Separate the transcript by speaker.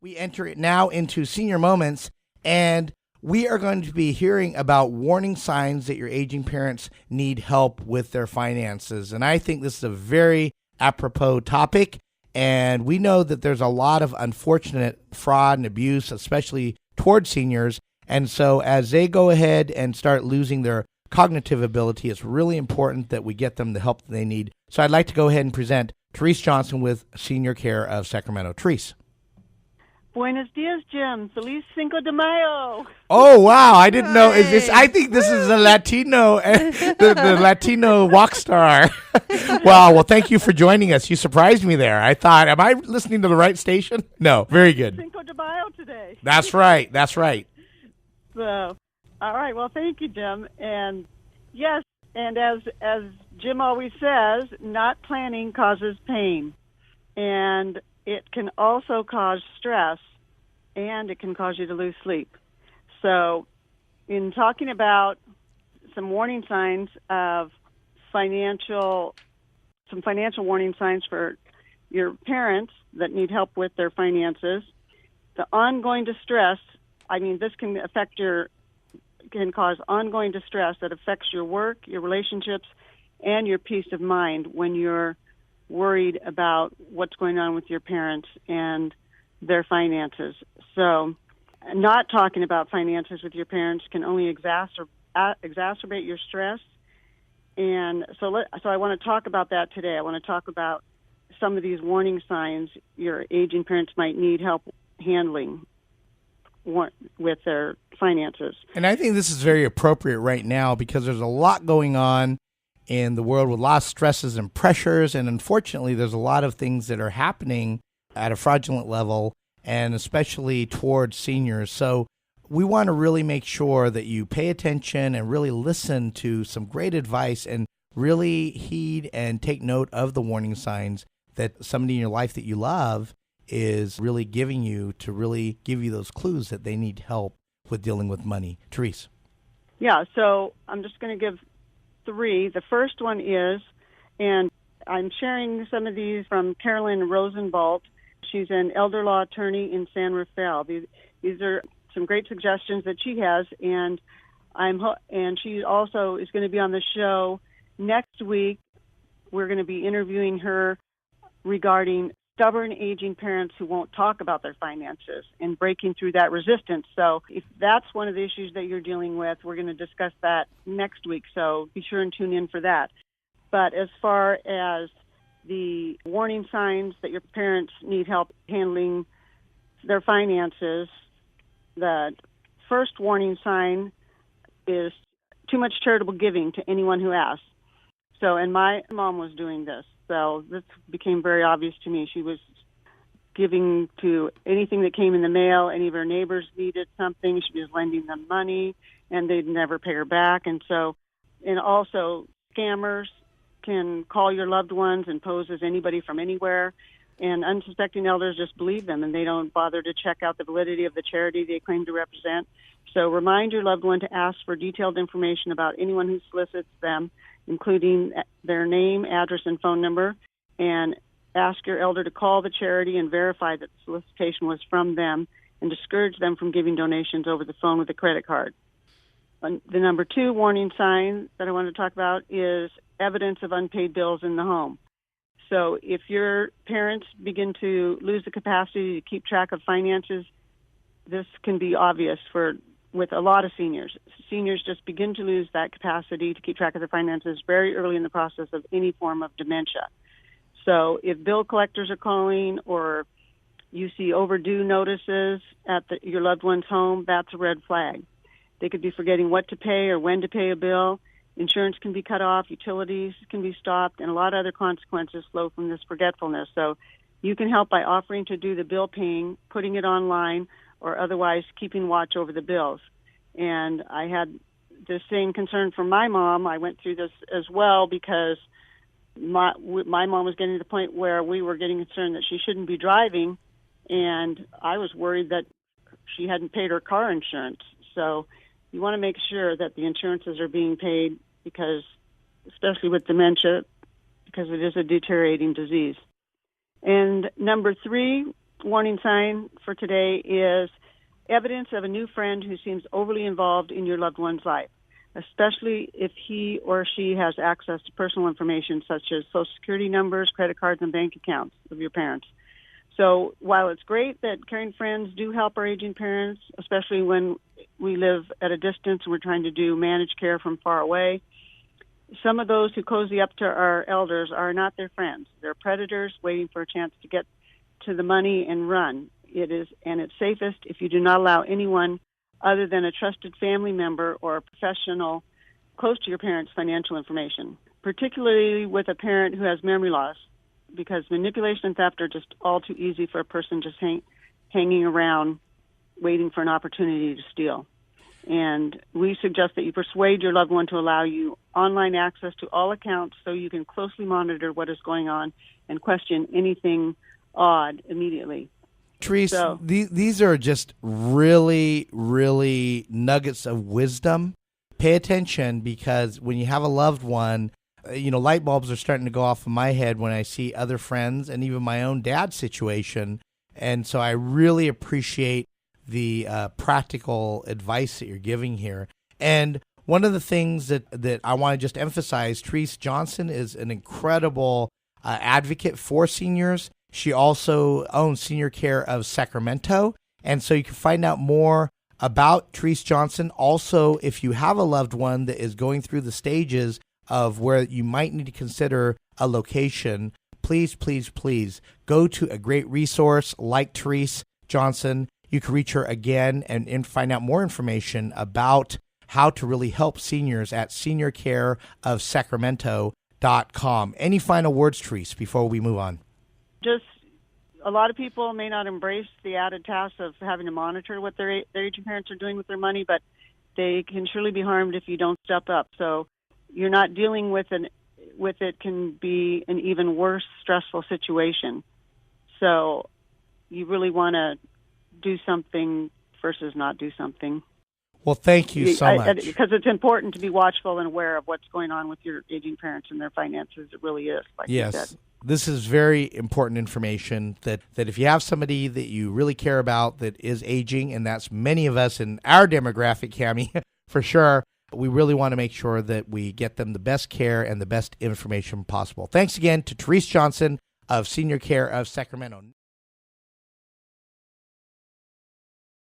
Speaker 1: We enter it now into Senior Moments, and we are going to be hearing about warning signs that your aging parents need help with their finances. And I think this is a very apropos topic, and we know that there's a lot of unfortunate fraud and abuse, especially towards seniors. And so as they go ahead and start losing their cognitive ability, it's really important that we get them the help that they need. So I'd like to go ahead and present Thesese Johnson with Senior Care of Sacramento. Thesese.
Speaker 2: Buenos dias, Jim. Feliz Cinco de Mayo.
Speaker 1: Oh, wow. I didn't know. Is this? I think this is a Latino, the Latino walk star. Wow. Well, thank you for joining us. You surprised me there. I thought, am I listening to the right station? No. Very good.
Speaker 2: Cinco de Mayo today.
Speaker 1: That's right. That's right.
Speaker 2: So, all right. Well, thank you, Jim. And yes, and as Jim always says, not planning causes pain. And it can also cause stress, and it can cause you to lose sleep. So in talking about some warning signs of financial warning signs for your parents that need help with their finances, the ongoing distress, this can cause ongoing distress that affects your work, your relationships, and your peace of mind when you're worried about what's going on with your parents and their finances. So not talking about finances with your parents can only exacerbate your stress. And so I want to talk about that today. I want to talk about some of these warning signs your aging parents might need help handling with their finances.
Speaker 1: And I think this is very appropriate right now because there's a lot going on in the world with a lot of stresses and pressures, and unfortunately there's a lot of things that are happening at a fraudulent level, and especially towards seniors. So we want to really make sure that you pay attention and really listen to some great advice and really heed and take note of the warning signs that somebody in your life that you love is really giving you to really give you those clues that they need help with dealing with money. Thesese.
Speaker 2: Yeah, so I'm just going to give 3. The first one is, and I'm sharing some of these from Carolyn Rosenwald. She's an elder law attorney in San Rafael. These are some great suggestions that she has, and she also is going to be on the show next week. We're going to be interviewing her regarding stubborn aging parents who won't talk about their finances and breaking through that resistance. So if that's one of the issues that you're dealing with, we're going to discuss that next week. So be sure and tune in for that. But as far as the warning signs that your parents need help handling their finances, the first warning sign is too much charitable giving to anyone who asks. So, and my mom was doing this. So this became very obvious to me. She was giving to anything that came in the mail. Any of her neighbors needed something, she was lending them money, and they'd never pay her back. And also scammers can call your loved ones and pose as anybody from anywhere. And unsuspecting elders just believe them, and they don't bother to check out the validity of the charity they claim to represent. So remind your loved one to ask for detailed information about anyone who solicits them, including their name, address, and phone number, and ask your elder to call the charity and verify that the solicitation was from them, and discourage them from giving donations over the phone with a credit card. The number 2 warning sign that I want to talk about is evidence of unpaid bills in the home. So if your parents begin to lose the capacity to keep track of finances, this can be obvious with a lot of seniors. Seniors just begin to lose that capacity to keep track of their finances very early in the process of any form of dementia. So if bill collectors are calling or you see overdue notices at your loved one's home, that's a red flag. They could be forgetting what to pay or when to pay a bill. Insurance can be cut off, utilities can be stopped, and a lot of other consequences flow from this forgetfulness. So you can help by offering to do the bill paying, putting it online, or otherwise keeping watch over the bills. And I had the same concern for my mom. I went through this as well because my mom was getting to the point where we were getting concerned that she shouldn't be driving, and I was worried that she hadn't paid her car insurance. So you want to make sure that the insurances are being paid, because, especially with dementia, because it is a deteriorating disease. And number 3 warning sign for today is evidence of a new friend who seems overly involved in your loved one's life, especially if he or she has access to personal information such as Social Security numbers, credit cards, and bank accounts of your parents. So while it's great that caring friends do help our aging parents, especially when we live at a distance and we're trying to do managed care from far away, some of those who cozy up to our elders are not their friends. They're predators waiting for a chance to get to the money and run. It's safest if you do not allow anyone other than a trusted family member or a professional close to your parents' financial information, particularly with a parent who has memory loss, because manipulation and theft are just all too easy for a person just hanging around waiting for an opportunity to steal. And we suggest that you persuade your loved one to allow you online access to all accounts so you can closely monitor what is going on and question anything odd immediately.
Speaker 1: Thesese, these are just really, really nuggets of wisdom. Pay attention, because when you have a loved one, light bulbs are starting to go off in my head when I see other friends and even my own dad's situation. And so I really appreciate the practical advice that you're giving here. And one of the things that I want to just emphasize, Thesese Johnson is an incredible advocate for seniors. She also owns Senior Care of Sacramento. And so you can find out more about Thesese Johnson. Also, if you have a loved one that is going through the stages of where you might need to consider a location, please, please, please go to a great resource like Thesese Johnson. You can reach her again and find out more information about how to really help seniors at seniorcareofsacramento.com. Any final words, Thesese, before we move on?
Speaker 2: Just a lot of people may not embrace the added task of having to monitor what their aging parents are doing with their money, but they can surely be harmed if you don't step up. So you're not dealing with it can be an even worse stressful situation. So you really want to do something versus not do something.
Speaker 1: Well, thank you so much.
Speaker 2: Because it's important to be watchful and aware of what's going on with your aging parents and their finances. It really is, like you said.
Speaker 1: This is very important information that if you have somebody that you really care about that is aging, and that's many of us in our demographic, Cammie, for sure, we really want to make sure that we get them the best care and the best information possible. Thanks again to Thesese Johnson of Senior Care of Sacramento.